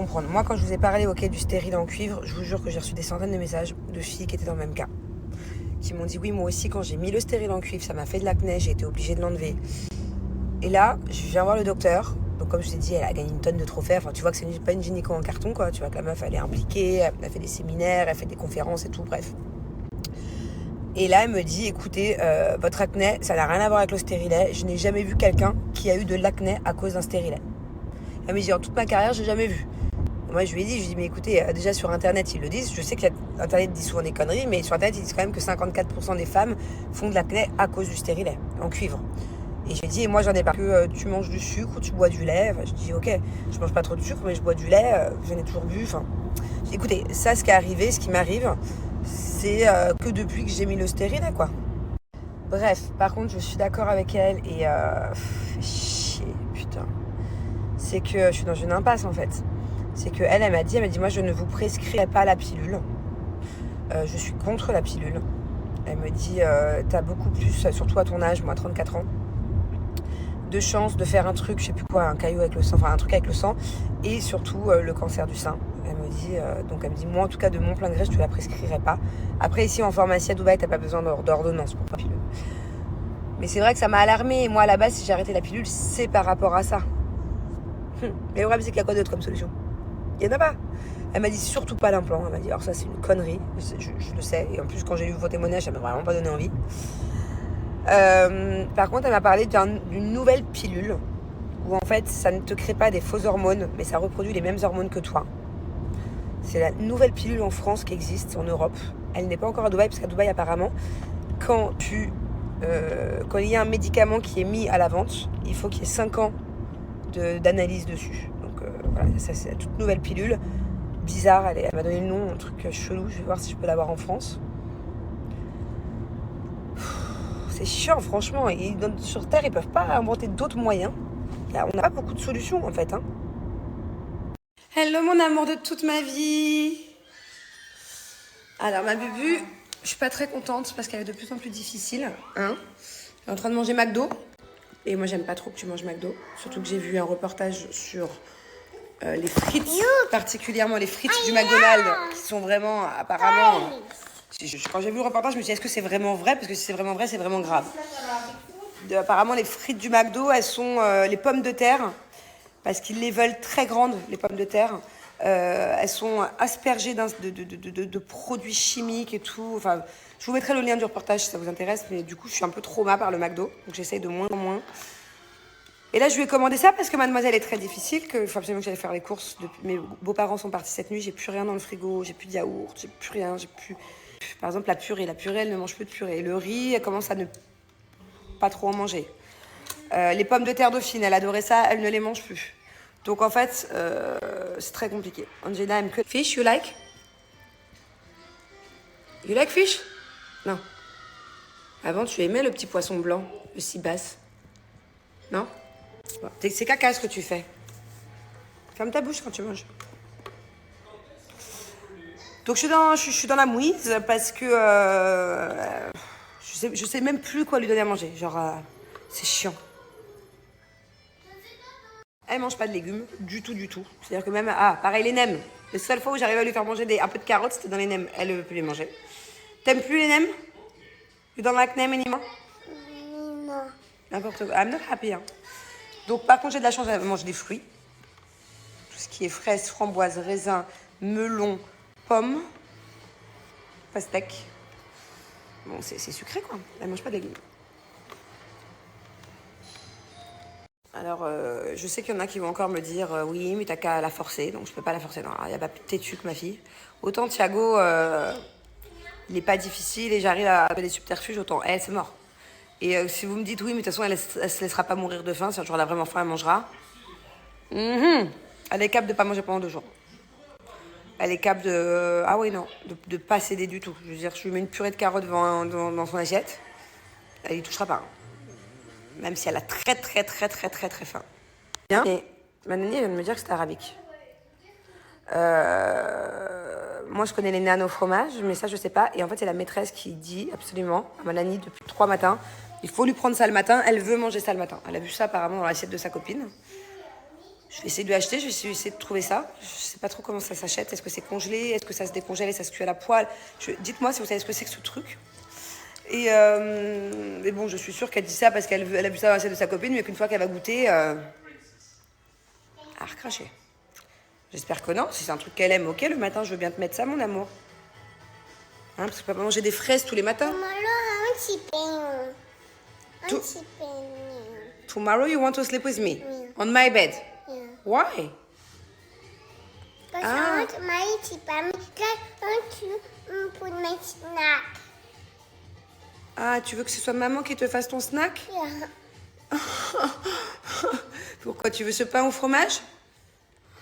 comprendre. Moi, quand je vous ai parlé du stérile en cuivre, je vous jure que j'ai reçu des centaines de messages de filles qui étaient dans le même cas. Qui m'ont dit oui, moi aussi, quand j'ai mis le stérile en cuivre, ça m'a fait de l'acné, j'ai été obligée de l'enlever. Et là, je viens voir le docteur. Donc, comme je vous ai dit, elle a gagné une tonne de trophées. Enfin, tu vois que c'est pas une gynéco en carton, quoi. Tu vois que la meuf, elle est impliquée, elle fait des séminaires, elle fait des conférences et tout, bref. Et là, elle me dit, écoutez, votre acné, ça n'a rien à voir avec le stérilet. Je n'ai jamais vu quelqu'un qui a eu de l'acné à cause d'un stérilet. Elle me dit, en toute ma carrière, j'ai jamais vu. Moi, je lui ai dit, mais écoutez, déjà sur Internet, ils le disent. Je sais qu'Internet dit souvent des conneries, mais sur Internet, ils disent quand même que 54% des femmes font de l'acné à cause du stérilet, en cuivre. Et je lui ai dit, et moi, j'en ai pas que tu manges du sucre ou tu bois du lait. Enfin, je dis, ok, je mange pas trop de sucre, mais je bois du lait, j'en ai toujours bu. Enfin, écoutez, ça, ce qui est arrivé, ce qui m'arrive, c'est que depuis que j'ai mis le stérilet, quoi. Bref, par contre, je suis d'accord avec elle et chier, putain. C'est que je suis dans une impasse, en fait. C'est qu'elle, elle m'a dit, moi, je ne vous prescrirai pas la pilule. Je suis contre la pilule. Elle me dit, t'as beaucoup plus, surtout à ton âge, moi, 34 ans, de chances de faire un truc, je sais plus quoi, un caillot avec le sang, enfin un truc avec le sang, et surtout le cancer du sein. Elle me dit, moi, en tout cas, de mon plein gré, je te la prescrirai pas. Après, ici, en pharmacie à Dubaï, t'as pas besoin d'ordonnance pour la pilule. Mais c'est vrai que ça m'a alarmée. Moi, à la base, si j'ai arrêté la pilule, c'est par rapport à ça. Mais le problème, c'est qu'il y a quoi d'autre comme solution? Il n'y en a pas. Elle m'a dit surtout pas l'implant. Elle m'a dit, alors ça, c'est une connerie. Je le sais. Et en plus, quand j'ai lu vos témoignages, ça m'a vraiment pas donné envie. Par contre, elle m'a parlé d'une nouvelle pilule où en fait, ça ne te crée pas des fausses hormones, mais ça reproduit les mêmes hormones que toi. C'est la nouvelle pilule en France qui existe en Europe. Elle n'est pas encore à Dubaï, parce qu'à Dubaï, apparemment, quand il y a un médicament qui est mis à la vente, il faut qu'il y ait 5 ans d'analyse dessus. Donc voilà, ça, c'est la toute nouvelle pilule. Bizarre, elle m'a donné le nom, un truc chelou. Je vais voir si je peux l'avoir en France. C'est chiant, franchement. Et sur Terre, ils peuvent pas inventer d'autres moyens. On n'a pas beaucoup de solutions, en fait. Hein. Hello, mon amour de toute ma vie. Alors, ma bubu, je suis pas très contente parce qu'elle est de plus en plus difficile. Hein. Elle est en train de manger McDo. Et moi, j'aime pas trop que tu manges McDo. Surtout que j'ai vu un reportage sur les frites, particulièrement les frites du McDonald's, qui sont vraiment, apparemment... Quand j'ai vu le reportage, je me suis dit, est-ce que c'est vraiment vrai? Parce que si c'est vraiment vrai, c'est vraiment grave. Apparemment, les frites du McDo, elles sont les pommes de terre, parce qu'ils les veulent très grandes, les pommes de terre. Elles sont aspergées de produits chimiques et tout. Enfin, je vous mettrai le lien du reportage si ça vous intéresse, mais du coup, je suis un peu trauma par le McDo, donc j'essaye de moins en moins. Et là, je lui ai commandé ça parce que mademoiselle est très difficile, qu'il faut absolument que j'aille faire les courses. Mes beaux-parents sont partis cette nuit, j'ai plus rien dans le frigo, j'ai plus de yaourt, j'ai plus rien, j'ai plus... Par exemple, la purée, elle ne mange plus de purée. Le riz, elle commence à ne pas trop en manger. Les pommes de terre dauphine, elle adorait ça, elle ne les mange plus. Donc en fait, c'est très compliqué. Angela aime que... Fish, you like? You like fish? Non. Avant, tu aimais le petit poisson blanc, le sea bass. Non? Bon, c'est caca ce que tu fais. Ferme ta bouche quand tu manges. Donc je suis dans la mouise parce que je sais même plus quoi lui donner à manger. Genre, c'est chiant. Elle mange pas de légumes, du tout, du tout. C'est-à-dire que même, pareil, les nems. La seule fois où j'arrivais à lui faire manger un peu de carottes, c'était dans les nems. Elle ne veut plus les manger. T'aimes plus les nems? You don't like nem anymore? Non. N'importe quoi. I'm not happy. Hein. Donc, par contre, j'ai de la chance, elle mange des fruits. Tout ce qui est fraises, framboises, raisins, melons, pommes, pastèques. Bon, c'est sucré, quoi. Elle mange pas de légumes. Alors, je sais qu'il y en a qui vont encore me dire oui, mais t'as qu'à la forcer, donc je peux pas la forcer. Non, il n'y a pas plus têtu que ma fille. Autant Thiago, il n'est pas difficile et j'arrive à faire des subterfuges, autant elle, c'est mort. Et si vous me dites oui, mais de toute façon, elle se laissera pas mourir de faim, si un jour elle a vraiment faim, elle mangera. Elle est capable de pas manger pendant 2 jours. Elle est capable de. Ah oui, non, de pas céder du tout. Je veux dire, je lui mets une purée de carottes dans son assiette, elle y touchera pas. Même si elle a très faim. Bien. Et ma nanny vient de me dire que c'était arabique. Moi, je connais les nano-fromages, mais ça, je sais pas. Et en fait, c'est la maîtresse qui dit absolument à ma nanny depuis 3 matins, il faut lui prendre ça le matin. Elle veut manger ça le matin. Elle a vu ça apparemment dans l'assiette de sa copine. Je vais essayer de lui acheter, je vais essayer de trouver ça. Je sais pas trop comment ça s'achète. Est-ce que c'est congelé? Est-ce que ça se décongèle et ça se cuit à la poêle? Dites-moi si vous savez ce que c'est que ce truc. Et bon, je suis sûre qu'elle dit ça parce qu'elle a vu ça dans la recette de sa copine, mais qu'une fois qu'elle va goûter, elle va recracher. J'espère que non. Si c'est un truc qu'elle aime, ok, le matin, je veux bien te mettre ça, mon amour. Hein, parce que tu peux pas manger des fraises tous les matins. Tomorrow you want to sleep with me? Yeah. On my bed? Yeah. Why? Because I want my tea, because I want to put my snack. Ah, tu veux que ce soit maman qui te fasse ton snack? Yeah. Pourquoi? Tu veux ce pain au fromage?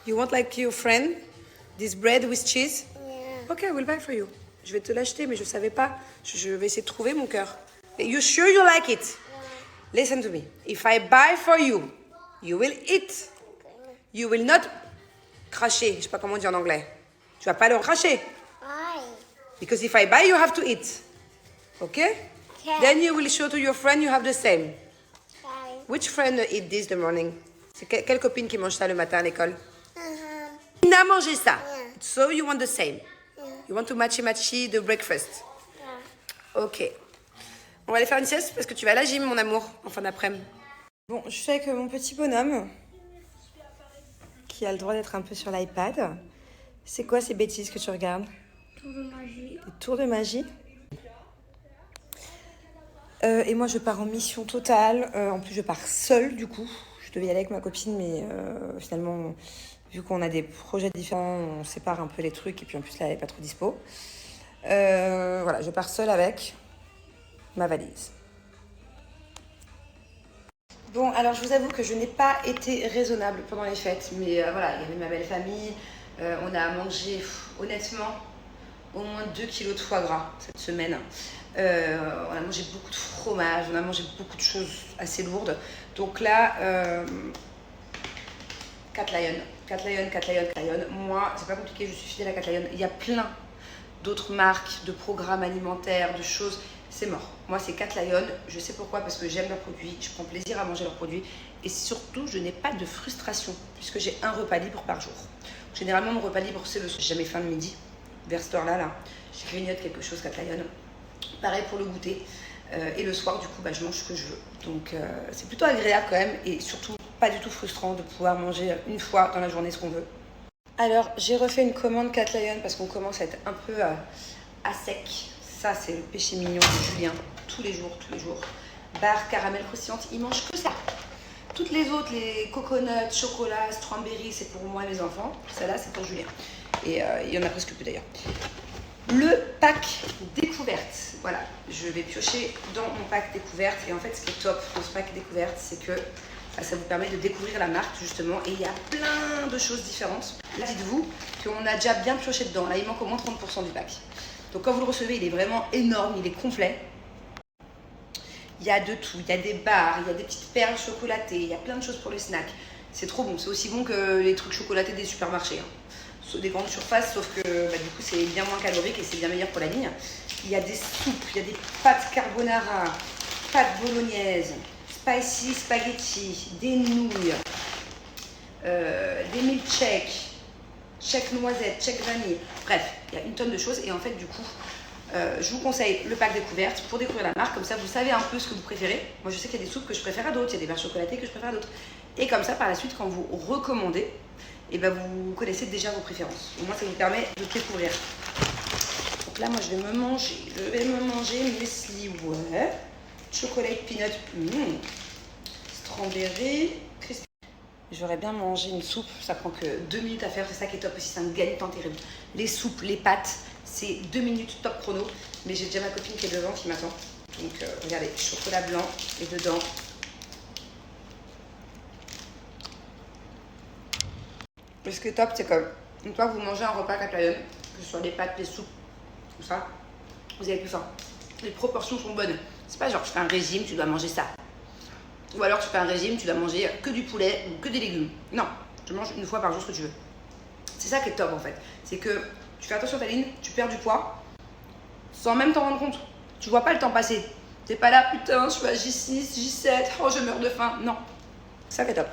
You want like your friend? This bread with cheese? Yeah. Ok, I will buy for you. Je vais te l'acheter, mais je savais pas. Je vais essayer de trouver mon cœur. You sure you like it? Yeah. Listen to me. If I buy for you, you will eat. You will not cracher. Je sais pas comment on dit en anglais. Tu vas pas le cracher. Why? Because if I buy, you have to eat. Okay? Okay. Then you will show to your friend you have the same. Why? Which friend eat this the morning? C'est quelle copine qui mange ça le matin à l'école? Uh-huh. Qui n'a mangé ça? Yeah. So you want the same. Yeah. You want to matchy the breakfast. Yeah. Ok. On va aller faire une sieste parce que tu vas à la gym, mon amour, en fin d'après-midi. Bon, je suis avec mon petit bonhomme qui a le droit d'être un peu sur l'iPad. C'est quoi ces bêtises que tu regardes? Tour de magie. Des tours de magie. Et moi, je pars en mission totale. En plus, je pars seule, du coup. Je devais y aller avec ma copine, mais finalement, vu qu'on a des projets différents, on sépare un peu les trucs. Et puis, en plus, là, elle n'est pas trop dispo. Voilà, je pars seule avec ma valise. Bon, alors, je vous avoue que je n'ai pas été raisonnable pendant les fêtes. Mais voilà, il y avait ma belle famille. On a mangé, honnêtement, au moins 2 kilos de foie gras cette semaine. On a mangé beaucoup de fromage, on a mangé beaucoup de choses assez lourdes. Donc là, Cat Lion. Moi, c'est pas compliqué, je suis fidèle à Cat Lion. Il y a plein d'autres marques, de programmes alimentaires, de choses. C'est mort. Moi, c'est Cat Lion. Je sais pourquoi, parce que j'aime leurs produits, je prends plaisir à manger leurs produits. Et surtout, je n'ai pas de frustration, puisque j'ai un repas libre par jour. Généralement, mon repas libre, c'est le soir. J'ai jamais faim de midi. Vers cette heure-là, je grignote quelque chose, Cat Lion. Pareil pour le goûter. Et le soir, du coup, je mange ce que je veux. Donc, c'est plutôt agréable quand même. Et surtout, pas du tout frustrant de pouvoir manger une fois dans la journée ce qu'on veut. Alors, j'ai refait une commande Cat Lion parce qu'on commence à être un peu à sec. Ça, c'est le péché mignon de Julien. Tous les jours. Barre caramel croustillante, il mange que ça. Toutes les autres, les coconuts, chocolat, strawberry, c'est pour moi et mes enfants. Celle-là, c'est pour Julien. Et il y en a presque plus d'ailleurs. Le pack découverte. Voilà, je vais piocher dans mon pack découverte. Et en fait, ce qui est top dans ce pack découverte, c'est que ça vous permet de découvrir la marque, justement. Et il y a plein de choses différentes. Là, dites-vous qu'on a déjà bien pioché dedans. Là, il manque au moins 30% du pack. Donc, quand vous le recevez, il est vraiment énorme, il est complet. Il y a de tout. Il y a des barres, il y a des petites perles chocolatées. Il y a plein de choses pour les snacks. C'est trop bon. C'est aussi bon que les trucs chocolatés des supermarchés. Des grandes surfaces, sauf que du coup c'est bien moins calorique et c'est bien meilleur pour la ligne. Il y a des soupes, il y a des pâtes carbonara, pâtes bolognaise, spicy spaghetti, des nouilles, des milkshakes, shake noisette, shake vanille. Bref, il y a une tonne de choses et en fait du coup je vous conseille le pack découverte pour découvrir la marque. Comme ça vous savez un peu ce que vous préférez. Moi je sais qu'il y a des soupes que je préfère à d'autres, il y a des verres chocolatés que je préfère à d'autres. Et comme ça par la suite quand vous recommandez, et vous connaissez déjà vos préférences. Au moins, ça vous permet de découvrir. Donc là, moi, je vais me manger Nestlé, ouais. Chocolate peanut, strawberry, crispy. J'aurais bien mangé une soupe. Ça prend que 2 minutes à faire. C'est ça qui est top aussi. C'est un gagne-temps terrible. Les soupes, les pâtes, c'est 2 minutes top chrono. Mais j'ai déjà ma copine qui est devant, qui m'attend. Donc, regardez, chocolat blanc et dedans. Ce qui est top, c'est que une fois que vous mangez un repas Cat Lion, que ce soit les pâtes, les soupes, tout ça, vous avez plus faim. Les proportions sont bonnes. C'est pas genre tu fais un régime, tu dois manger ça. Ou alors tu fais un régime, tu dois manger que du poulet ou que des légumes. Non, tu manges une fois par jour ce que tu veux. C'est ça qui est top en fait. C'est que tu fais attention à ta ligne, tu perds du poids sans même t'en rendre compte. Tu vois pas le temps passer. T'es pas là, putain, je suis à J6, J7, oh je meurs de faim. Non, c'est ça qui est top.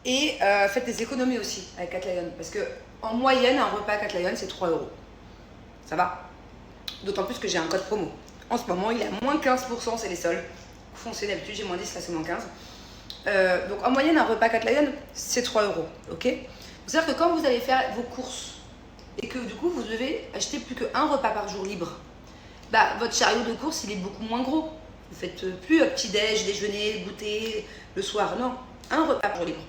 Et faites des économies aussi avec Cat Lion. Parce qu'en moyenne, un repas à Cat Lion, c'est 3 euros. Ça va? D'autant plus que j'ai un code promo. En ce moment, il est à moins 15%, c'est les soldes. Foncez, d'habitude, j'ai moins 10, là c'est moins 15. Donc en moyenne, un repas Cat Lion, c'est 3 euros. Ok? C'est-à-dire que quand vous allez faire vos courses et que du coup, vous devez acheter plus qu'un repas par jour libre, bah, votre chariot de course, il est beaucoup moins gros. Vous faites plus petit-déj, déjeuner, goûter le soir. Non, un repas par jour libre.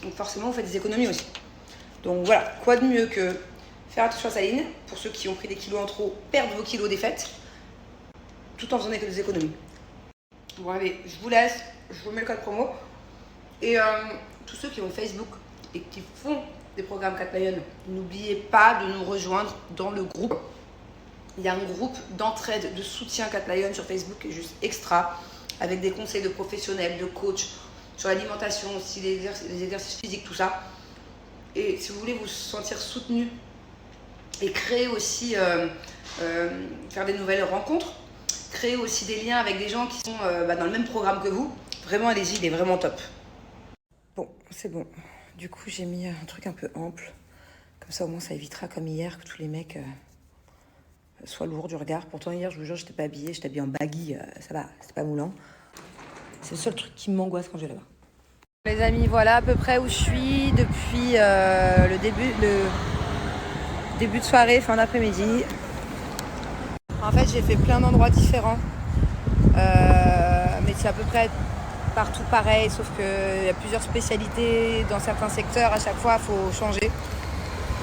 Donc forcément, vous faites des économies aussi. Donc voilà, quoi de mieux que faire attention à sa ligne, pour ceux qui ont pris des kilos en trop, perdre vos kilos des fêtes, tout en faisant des économies. Bon allez, je vous laisse, je vous mets le code promo. Et tous ceux qui ont Facebook et qui font des programmes Cat Lion, n'oubliez pas de nous rejoindre dans le groupe. Il y a un groupe d'entraide, de soutien Cat Lion sur Facebook qui est juste extra, avec des conseils de professionnels, de coachs, sur l'alimentation aussi, les exercices physiques, tout ça. Et si vous voulez vous sentir soutenu et créer aussi, faire des nouvelles rencontres, créer aussi des liens avec des gens qui sont dans le même programme que vous, vraiment allez-y, il est vraiment top. Bon, c'est bon. Du coup, j'ai mis un truc un peu ample. Comme ça, au moins, ça évitera, comme hier, que tous les mecs soient lourds du regard. Pourtant, hier, je vous jure, j'étais pas habillée. J'étais habillée en baggy. Ça va, c'était pas moulant. C'est le seul truc qui m'angoisse quand je vais là-bas. Les amis, voilà à peu près où je suis depuis le début de soirée, fin d'après-midi. En fait, j'ai fait plein d'endroits différents. Mais c'est à peu près partout pareil, sauf qu'il y a plusieurs spécialités dans certains secteurs. À chaque fois, il faut changer.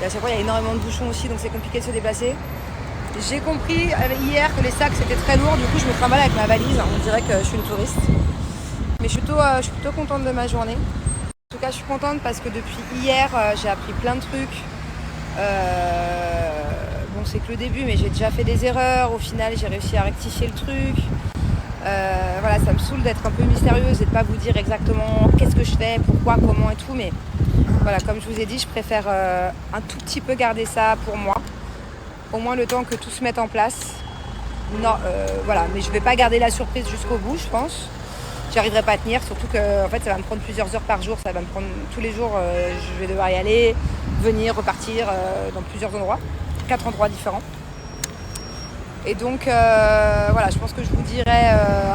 Et à chaque fois, il y a énormément de bouchons aussi, donc c'est compliqué de se déplacer. J'ai compris hier que les sacs, c'était très lourd. Du coup, je me trimballe avec ma valise. On dirait que je suis une touriste. Mais je suis plutôt contente de ma journée. En tout cas, je suis contente parce que depuis hier, j'ai appris plein de trucs. Bon, c'est que le début, mais j'ai déjà fait des erreurs. Au final, j'ai réussi à rectifier le truc. Voilà, ça me saoule d'être un peu mystérieuse et de pas vous dire exactement qu'est-ce que je fais, pourquoi, comment et tout. Mais voilà, comme je vous ai dit, je préfère un tout petit peu garder ça pour moi. Au moins le temps que tout se mette en place. Non, voilà, mais je vais pas garder la surprise jusqu'au bout, je pense. J'arriverai pas à tenir, surtout que en fait, ça va me prendre plusieurs heures par jour. Ça va me prendre tous les jours, je vais devoir y aller, venir, repartir dans plusieurs endroits, 4 endroits différents. Et donc, voilà, je pense que je vous dirai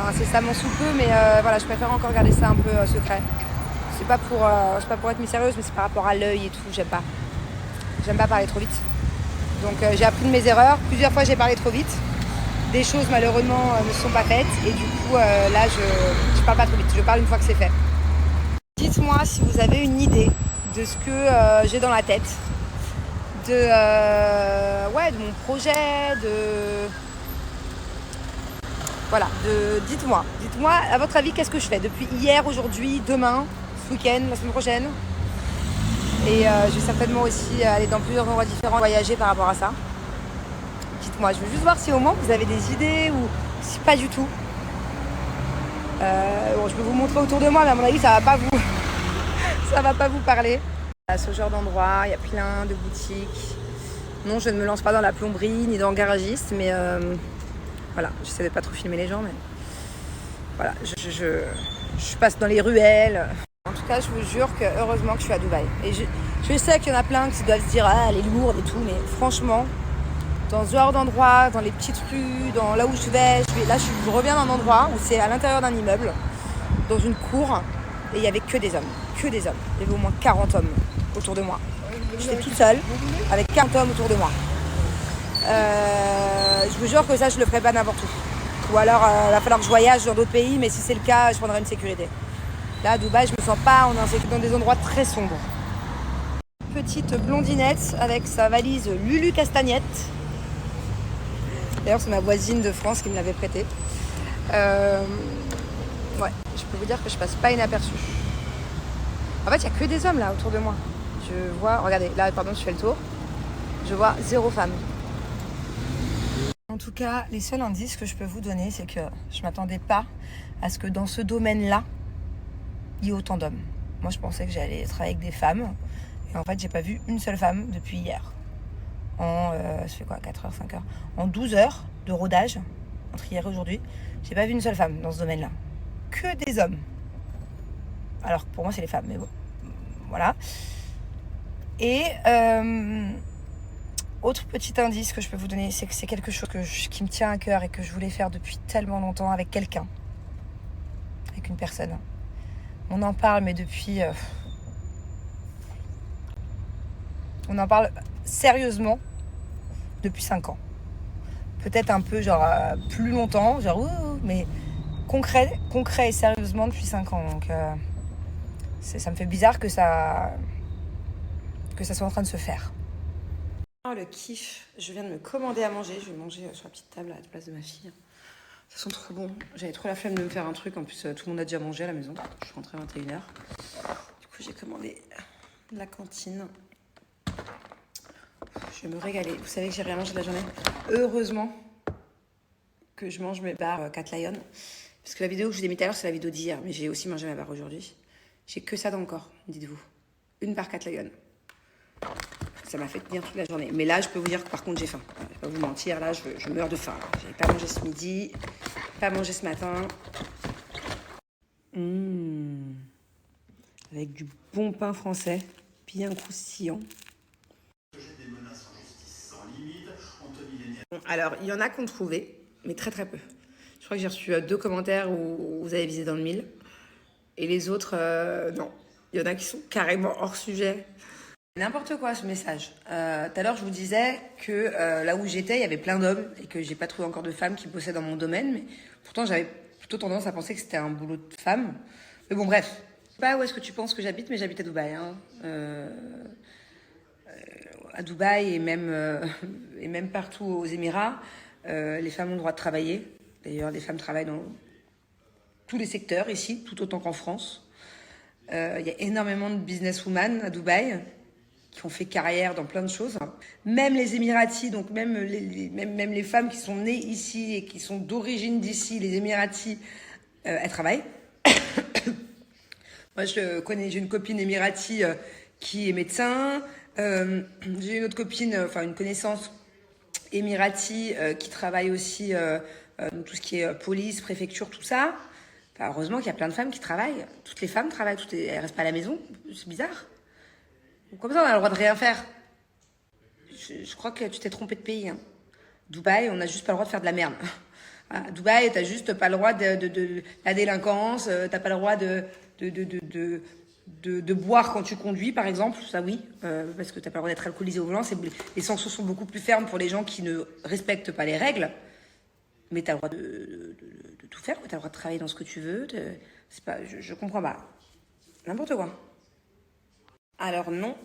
incessamment sous peu, mais voilà, je préfère encore garder ça un peu secret. C'est pas pour être mystérieuse, mais c'est par rapport à l'œil et tout, j'aime pas parler trop vite. Donc j'ai appris de mes erreurs, plusieurs fois j'ai parlé trop vite. Des choses malheureusement ne sont pas faites et du coup là je parle pas trop vite, je parle une fois que c'est fait. Dites-moi si vous avez une idée de ce que j'ai dans la tête, de mon projet, dites-moi à votre avis qu'est-ce que je fais depuis hier, aujourd'hui, demain, ce week-end, la semaine prochaine. Et je vais certainement aussi aller dans plusieurs endroits différents, voyager par rapport à ça. Dites-moi, je veux juste voir si au moins vous avez des idées ou si pas du tout. Bon, je peux vous montrer autour de moi, mais à mon avis, ça va pas vous parler. À ce genre d'endroit, il y a plein de boutiques. Non, je ne me lance pas dans la plomberie ni dans le garagiste, mais voilà, j'essaie de pas trop filmer les gens, mais voilà, je passe dans les ruelles. En tout cas, je vous jure que heureusement que je suis à Dubaï. Et je sais qu'il y en a plein qui doivent se dire ah, elle est lourde et tout, mais franchement, dans ce genre d'endroit, dans les petites rues, dans là où je reviens d'un endroit où c'est à l'intérieur d'un immeuble, dans une cour, et il y avait que des hommes. Il y avait au moins 40 hommes autour de moi. J'étais toute seule avec 40 hommes autour de moi. Je vous jure que ça, je le ferai pas n'importe où. Ou alors, il va falloir que je voyage dans d'autres pays, mais si c'est le cas, je prendrai une sécurité. Là, à Dubaï, je me sens pas dans des endroits très sombres. Petite blondinette avec sa valise Lulu Castagnette. D'ailleurs, c'est ma voisine de France qui me l'avait prêtée. Ouais, je peux vous dire que je passe pas inaperçue. En fait, il n'y a que des hommes là autour de moi. Je vois, regardez, là, pardon, je fais le tour. Je vois 0 femme. En tout cas, les seuls indices que je peux vous donner, c'est que je m'attendais pas à ce que dans ce domaine-là, il y ait autant d'hommes. Moi, je pensais que j'allais travailler avec des femmes. Et en fait, j'ai pas vu une seule femme depuis hier. Ça fait quoi, 4 heures, 5 heures. En 12 heures de rodage, entre hier et aujourd'hui, j'ai pas vu une seule femme dans ce domaine-là. Que des hommes. Alors pour moi, c'est les femmes, mais bon. voilà. Et autre petit indice que je peux vous donner, c'est que c'est quelque chose qui me tient à cœur et que je voulais faire depuis tellement longtemps avec quelqu'un, avec une personne. On en parle, mais depuis... on en parle sérieusement depuis 5 ans. Peut-être un peu genre plus longtemps, genre mais concret et sérieusement depuis 5 ans. Donc ça me fait bizarre que ça soit en train de se faire. Oh, le kiff, je viens de me commander à manger. Je vais manger sur la petite table à la place de ma fille. Ça sent trop bon. J'avais trop la flemme de me faire un truc. En plus, tout le monde a déjà mangé à la maison. Je suis rentrée à 21h. Du coup, j'ai commandé de la cantine. Je vais me régaler. Vous savez que j'ai rien mangé de la journée. Heureusement que je mange mes barres Cat Lion. Parce que la vidéo que je vous ai mis tout à l'heure, c'est la vidéo d'hier. Mais j'ai aussi mangé ma barre aujourd'hui. J'ai que ça dans le corps, dites-vous. Une barre Cat Lion. Ça m'a fait tenir toute la journée. Mais là, je peux vous dire que par contre, j'ai faim. Je vais pas vous mentir, là, je meurs de faim. Je n'ai pas mangé ce midi, pas mangé ce matin. Avec du bon pain français, bien croustillant. Alors, il y en a qui ont trouvé, mais très très peu. Je crois que j'ai reçu 2 commentaires où vous avez visé dans le mille. Et les autres, non. Il y en a qui sont carrément hors sujet. N'importe quoi ce message. Tout à l'heure, je vous disais que là où j'étais, il y avait plein d'hommes et que j'ai pas trouvé encore de femmes qui bossaient dans mon domaine. Mais pourtant, j'avais plutôt tendance à penser que c'était un boulot de femme. Mais bon, bref. Je sais pas où est-ce que tu penses que j'habite, mais j'habite à Dubaï. Hein. À Dubaï et même partout aux Émirats, les femmes ont le droit de travailler. D'ailleurs, les femmes travaillent dans tous les secteurs ici, tout autant qu'en France. Il y a énormément de businesswomen à Dubaï qui ont fait carrière dans plein de choses. Même les Émiratis, donc même les femmes qui sont nées ici et qui sont d'origine d'ici, les Émiratis, elles travaillent. Moi, j'ai une copine émirati qui est médecin. J'ai une autre copine, enfin une connaissance émirati qui travaille aussi dans tout ce qui est police, préfecture, tout ça. Enfin, heureusement qu'il y a plein de femmes qui travaillent. Toutes les femmes travaillent, elles restent pas à la maison. C'est bizarre. Comme ça, on a le droit de rien faire. Je crois que tu t'es trompé de pays. Hein. Dubaï, on n'a juste pas le droit de faire de la merde. À Dubaï, t'as juste pas le droit de la délinquance, t'as pas le droit de boire quand tu conduis, par exemple. Ça, oui, parce que t'as pas le droit d'être alcoolisé au volant. Les sanctions sont beaucoup plus fermes pour les gens qui ne respectent pas les règles. Mais t'as le droit de tout faire, t'as le droit de travailler dans ce que tu veux. C'est pas, je comprends pas. N'importe quoi. Alors non,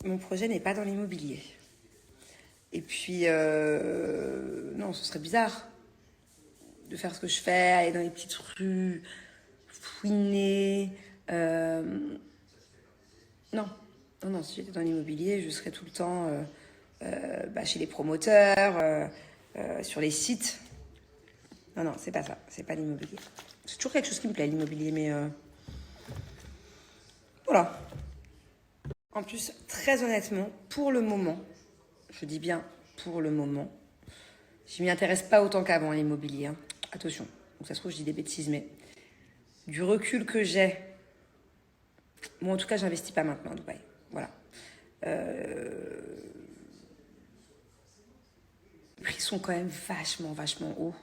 mon projet n'est pas dans l'immobilier. Et puis, non, ce serait bizarre de faire ce que je fais, aller dans les petites rues, fouiner. Non, si j'étais dans l'immobilier, je serais tout le temps chez les promoteurs, sur les sites. Non, c'est pas ça, c'est pas l'immobilier. C'est toujours quelque chose qui me plaît, l'immobilier, mais voilà. En plus, très honnêtement, pour le moment, je dis bien pour le moment, je m'y intéresse pas autant qu'avant à l'immobilier. Hein. Attention, donc ça se trouve, je dis des bêtises, mais du recul que j'ai, moi en tout cas, j'investis pas maintenant à Dubaï. Voilà. Les prix sont quand même vachement hauts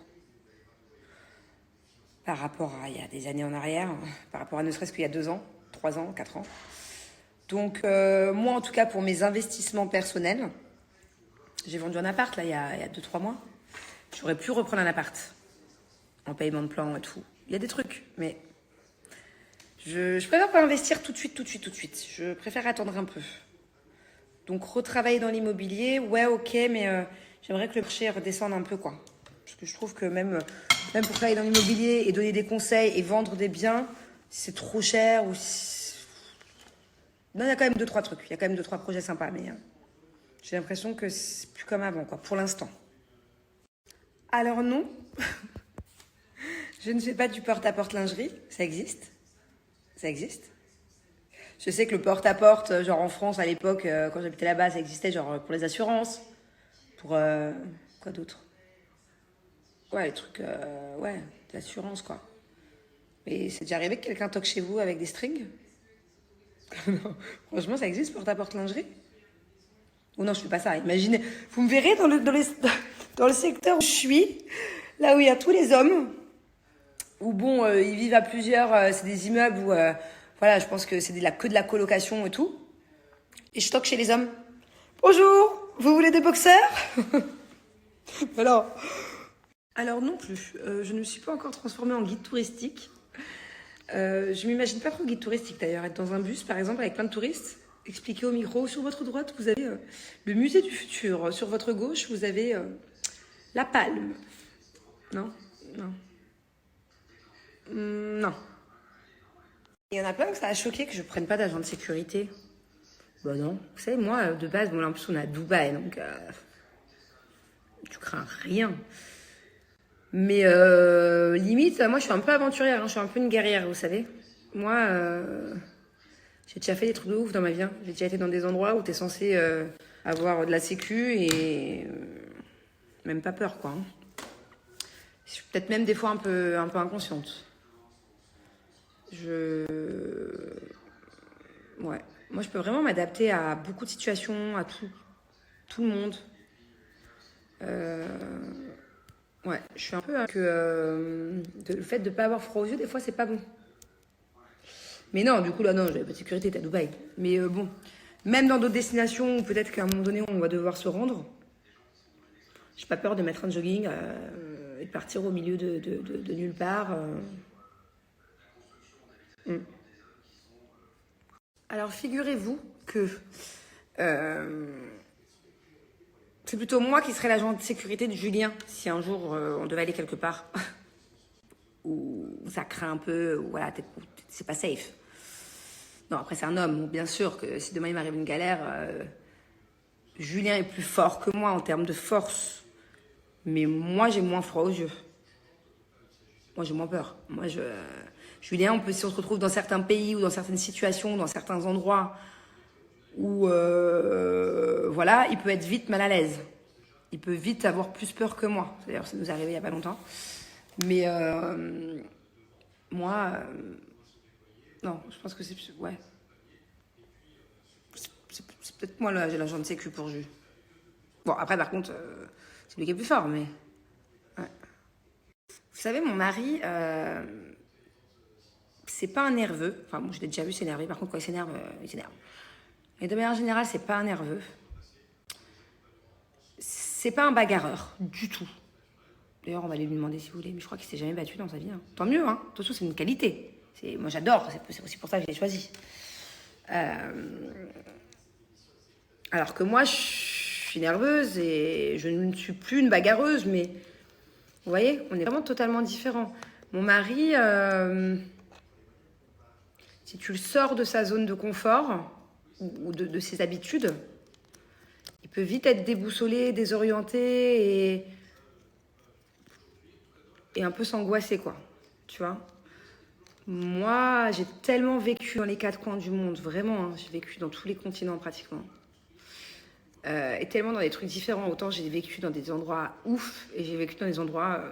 par rapport à il y a des années en arrière, par rapport à ne serait-ce qu'il y a 2 ans, 3 ans, 4 ans. Donc, moi, en tout cas, pour mes investissements personnels, j'ai vendu un appart, là, il y a 2-3 mois. J'aurais pu reprendre un appart en paiement de plan et tout. Il y a des trucs, mais je préfère pas investir tout de suite. Je préfère attendre un peu. Donc, retravailler dans l'immobilier, ouais, ok, mais j'aimerais que le marché redescende un peu, quoi. Parce que je trouve que même pour travailler dans l'immobilier et donner des conseils et vendre des biens, c'est trop cher ou... Non, il y a quand même 2-3 trucs. Il y a quand même 2-3 projets sympas, mais j'ai l'impression que c'est plus comme avant, quoi, pour l'instant. Alors non, je ne fais pas du porte-à-porte lingerie. Ça existe. Je sais que le porte-à-porte, genre en France, à l'époque, quand j'habitais là-bas, ça existait, genre pour les assurances. Pour... quoi d'autre? Ouais, les trucs... ouais, l'assurance, quoi. Mais c'est déjà arrivé que quelqu'un toque chez vous avec des strings? Non, franchement, ça existe porte-à-porte lingerie? Ou non, je fais pas ça. Imaginez, vous me verrez dans le secteur où je suis, là où il y a tous les hommes, où bon, ils vivent à plusieurs, c'est des immeubles où, voilà, je pense que c'est que de la colocation et tout. Et je toque chez les hommes. Bonjour, vous voulez des boxers? Alors non plus, je ne me suis pas encore transformée en guide touristique. Je m'imagine pas trop guide touristique d'ailleurs, être dans un bus par exemple avec plein de touristes, expliquer au micro, sur votre droite vous avez le musée du futur, sur votre gauche vous avez la palme. Non, non. Non. Il y en a plein que ça a choqué que je prenne pas d'agent de sécurité. Bah non, vous savez moi de base, bon en plus on est à Dubaï donc tu crains rien. Mais limite, moi je suis un peu aventurière, hein, je suis un peu une guerrière, vous savez. Moi, j'ai déjà fait des trucs de ouf dans ma vie. Hein. J'ai déjà été dans des endroits où t'es censé avoir de la sécu et même pas peur, quoi. Hein. Je suis peut-être même des fois un peu inconsciente. Ouais. Moi, je peux vraiment m'adapter à beaucoup de situations, à tout le monde. Ouais, je suis un peu le fait de ne pas avoir froid aux yeux, des fois, c'est pas bon. Mais non, du coup, là, non, j'avais pas de sécurité, t'es à Dubaï. Mais bon, même dans d'autres destinations où peut-être qu'à un moment donné, on va devoir se rendre, j'ai pas peur de mettre un jogging et de partir au milieu de nulle part. Alors, figurez-vous que c'est plutôt moi qui serais l'agent de sécurité de Julien si un jour on devait aller quelque part où ça craint un peu, où, voilà, c'est pas safe. Non, après c'est un homme, donc bien sûr que si demain il m'arrive une galère, Julien est plus fort que moi en termes de force, mais moi j'ai moins froid aux yeux. Moi j'ai moins peur. Julien, si on se retrouve dans certains pays ou dans certaines situations, dans certains endroits où voilà, il peut être vite mal à l'aise. Il peut vite avoir plus peur que moi. D'ailleurs, ça nous est arrivé il y a pas longtemps. Mais moi, non, je pense que c'est ouais. C'est peut-être moi là, j'ai l'agent de sécu pour Jus. Bon, après par contre, c'est lui qui est plus fort, mais ouais. Vous savez, mon mari, c'est pas un nerveux. Enfin, bon, je l'ai déjà vu s'énerver. Par contre, quand il s'énerve, il s'énerve. Et de manière générale, c'est pas un nerveux. C'est pas un bagarreur, du tout. D'ailleurs, on va aller lui demander si vous voulez, mais je crois qu'il s'est jamais battu dans sa vie. Hein. Tant mieux, hein. De toute façon, c'est une qualité. Moi, j'adore. C'est aussi pour ça que je l'ai choisi. Alors que moi, je suis nerveuse et je ne suis plus une bagarreuse, mais vous voyez, on est vraiment totalement différents. Mon mari, si tu le sors de sa zone de confort ou de ses habitudes, il peut vite être déboussolé, désorienté et un peu s'angoisser, quoi. Tu vois? Moi, j'ai tellement vécu dans les quatre coins du monde, vraiment. Hein, j'ai vécu dans tous les continents, pratiquement. Et tellement dans des trucs différents. Autant j'ai vécu dans des endroits ouf et j'ai vécu dans des endroits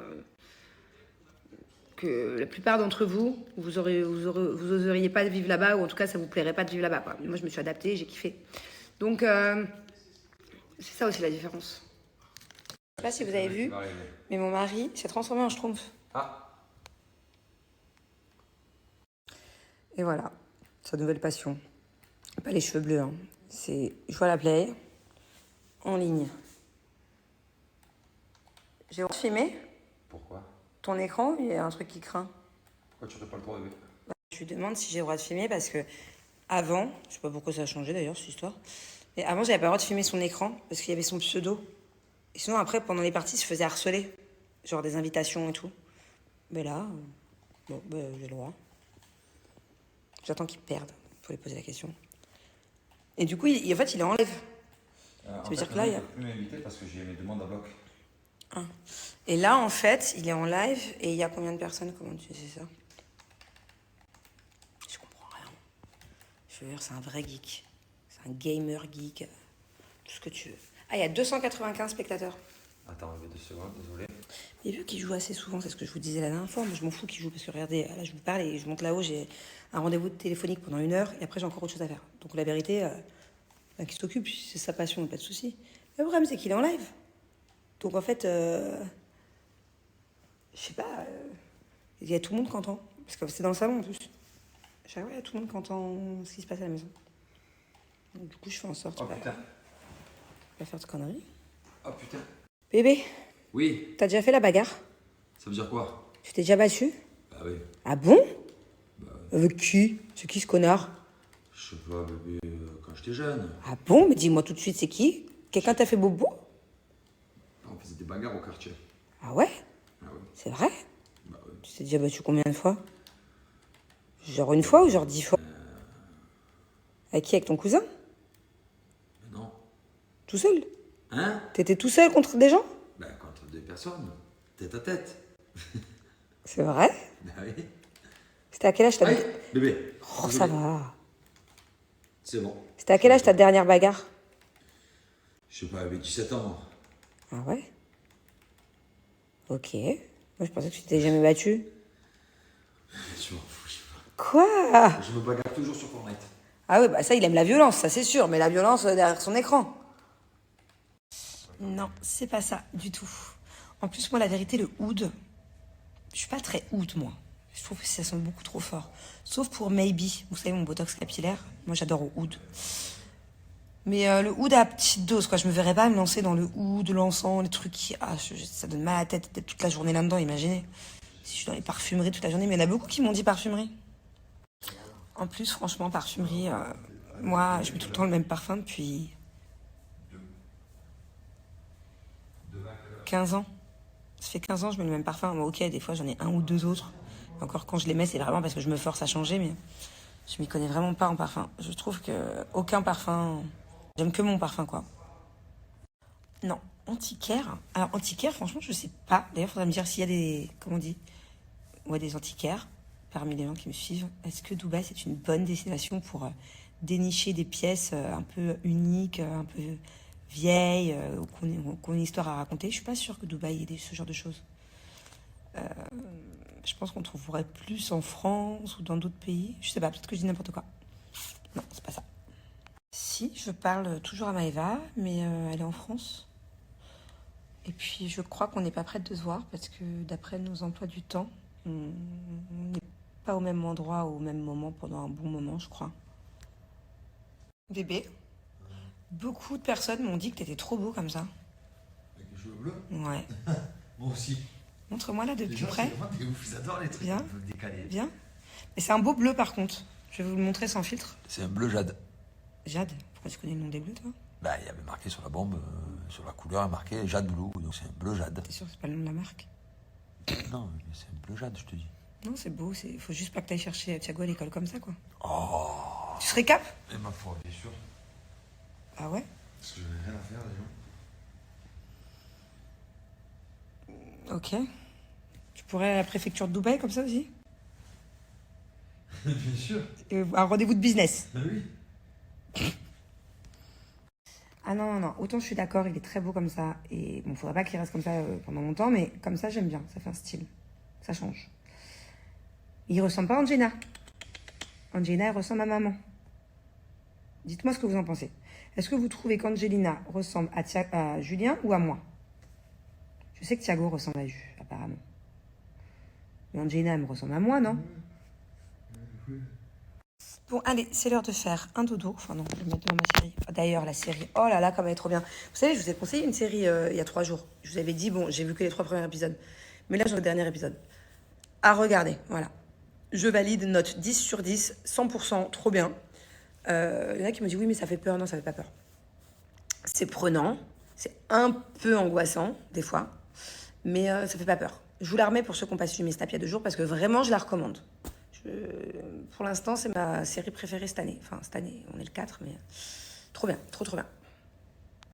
que la plupart d'entre vous, vous oseriez pas de vivre là-bas, ou en tout cas, ça vous plairait pas de vivre là-bas, quoi. Moi, je me suis adaptée, j'ai kiffé. Donc, c'est ça aussi la différence. Je sais pas si vous avez vu, mais mon mari s'est transformé en schtroumpf. Ah. Et voilà, sa nouvelle passion. Pas les cheveux bleus, hein. C'est jouer à la play, en ligne. J'ai le droit de filmer? Pourquoi? Ton écran, il y a un truc qui craint. Pourquoi tu n'aurais pas le droit de... Je lui demande si j'ai le droit de filmer parce que avant, je sais pas pourquoi ça a changé d'ailleurs cette histoire, mais avant j'avais pas le droit de filmer son écran parce qu'il y avait son pseudo. Et sinon après, pendant les parties, je faisais harceler, genre des invitations et tout. Mais là, bon, j'ai le droit. J'attends qu'il perde pour lui poser la question. Et du coup, en fait, il enlève. Ça veut dire que là, il y a... plus m'inviter parce que j'ai mes demandes à bloc. Ah. Et là, en fait, il est en live et il y a combien de personnes? Comment tu sais ça? Je comprends rien. Je veux dire, c'est un vrai geek. C'est un gamer geek. Tout ce que tu veux. Ah, il y a 295 spectateurs. Attends, 2 secondes, désolé. Et vu qu'il joue assez souvent, c'est ce que je vous disais la dernière fois, moi je m'en fous qu'il joue parce que regardez, là je vous parle et je monte là-haut, j'ai un rendez-vous téléphonique pendant 1 heure et après j'ai encore autre chose à faire. Donc la vérité, qu'il s'occupe, c'est sa passion, pas de souci. Le problème c'est qu'il est en live. Donc en fait, je sais pas, il y a tout le monde qui entend. Parce que c'est dans le salon en plus. Chaque fois, il y a tout le monde qui entend ce qui se passe à la maison. Donc, du coup, je fais en sorte de pas faire de conneries. Oh putain. Bébé, Oui, t'as déjà fait la bagarre? ça veut dire quoi? Tu t'es déjà battu? Bah oui. Ah bon? Avec qui? C'est qui ce connard? Je sais pas, bébé, quand j'étais jeune, Ah bon? Mais dis-moi tout de suite, c'est qui? Quelqu'un t'a fait bobo? on faisait des bagarres au quartier. Ah ouais? Ah oui. C'est vrai? Bah oui. Tu t'es déjà battu combien de fois? Genre 1 fois ou genre 10 fois? Avec qui? Avec ton cousin? Mais non. Tout seul? Hein? T'étais tout seul contre des gens? Bah contre des personnes, tête à tête. C'est vrai? Bah oui. C'était à quel âge ta... Allez, bébé. Oh, ça va. C'est bon. C'était à quel âge ta dernière bagarre? Je sais pas, avec 17 ans. Ah ouais? Ok. Moi, je pensais que tu t'étais jamais battu. Je m'en fous, je sais pas. Quoi? Je me bagarre toujours sur Fortnite. Ah oui, bah ça, il aime la violence, ça c'est sûr, mais la violence derrière son écran. Non, c'est pas ça du tout. En plus, moi, la vérité, le oud, je suis pas très oud, moi. Je trouve que ça sent beaucoup trop fort. Sauf pour Maybe, vous savez, mon botox capillaire. Moi, j'adore au oud. Mais le oud à petite dose, quoi. Je me verrais pas me lancer dans le oud, l'encens, les trucs qui... Ah, ça donne mal à la tête d'être toute la journée là-dedans, imaginez. Si je suis dans les parfumeries toute la journée, mais il y en a beaucoup qui m'ont dit parfumerie. En plus, franchement, parfumerie, moi, je mets tout le temps le même parfum depuis 15 ans. Ça fait 15 ans que je mets le même parfum. Bon, ok, des fois, j'en ai 1 ou 2 autres. Encore quand je les mets, c'est vraiment parce que je me force à changer, mais je m'y connais vraiment pas en parfum. Je trouve que aucun parfum... J'aime que mon parfum, quoi. Non, antiquaire. Alors, antiquaire, franchement, je sais pas. D'ailleurs, il faudrait me dire s'il y a des... Comment on dit? Ouais, des antiquaires parmi les gens qui me suivent. Est-ce que Dubaï, c'est une bonne destination pour dénicher des pièces un peu uniques, un peu vieilles, qu'on ait une histoire à raconter? Je suis pas sûre que Dubaï ait ce genre de choses. Je pense qu'on trouverait plus en France ou dans d'autres pays. Je sais pas, peut-être que je dis n'importe quoi. Non, c'est pas ça. Si, je parle toujours à Maëva, mais elle est en France. Et puis, je crois qu'on n'est pas prête de se voir parce que d'après nos emplois du temps, on n'est pas au même endroit au même moment pendant un bon moment, je crois. Bébé, beaucoup de personnes m'ont dit que t'étais trop beau comme ça. Avec les cheveux bleus? Ouais. Moi aussi. Montre-moi là de Les plus gens, près. c'est vraiment des ouf, ils adorent les trucs Bien. un peu décalés. Bien. Mais c'est un beau bleu par contre. Je vais vous le montrer sans filtre. C'est un bleu jade. Jade, pourquoi tu connais le nom des bleus, toi? Bah, il y avait marqué sur la bombe, sur la couleur, marqué Jade Blue, donc c'est un bleu jade. T'es sûr que c'est pas le nom de la marque? Non, mais c'est un bleu jade, je te dis. Non, c'est beau. Faut juste pas que t'ailles chercher Thiago à l'école comme ça, quoi. Oh. Tu serais cap? Et ma foi, bien sûr. Ah ouais? Parce que je n'ai rien à faire, déjà. Ok. Tu pourrais à la préfecture de Dubaï, comme ça aussi? Bien sûr. Un rendez-vous de business. Bah oui. Ah non, non, non. Autant je suis d'accord, il est très beau comme ça. Et bon, faudrait pas qu'il reste comme ça pendant longtemps, mais comme ça, j'aime bien. Ça fait un style. Ça change. Il ressemble pas à Angelina. Angelina, elle ressemble à maman. Dites-moi ce que vous en pensez. Est-ce que vous trouvez qu'Angelina ressemble à Julien ou à moi? Je sais que Thiago ressemble à Ju, apparemment. Mais Angelina, elle me ressemble à moi, non? Bon, allez, c'est l'heure de faire un dodo. Enfin non, je vais me mettre devant ma série. D'ailleurs, la série, oh là là, comme elle est trop bien. Vous savez, je vous ai conseillé une série il y a 3 jours. Je vous avais dit, bon, j'ai vu que les 3 premiers épisodes. Mais là, j'ai le dernier épisode. À regarder, voilà. Je valide, note 10 sur 10, 100%, trop bien. Il y en a qui me disent, oui, mais ça fait peur. Non, ça fait pas peur. C'est prenant, c'est un peu angoissant, des fois. Mais ça fait pas peur. Je vous la remets pour ceux qui ont pas suivi mes snaps il y a 2 jours, parce que vraiment, je la recommande. Pour l'instant, c'est ma série préférée cette année. Enfin, cette année, on est le 4, mais trop bien, trop bien.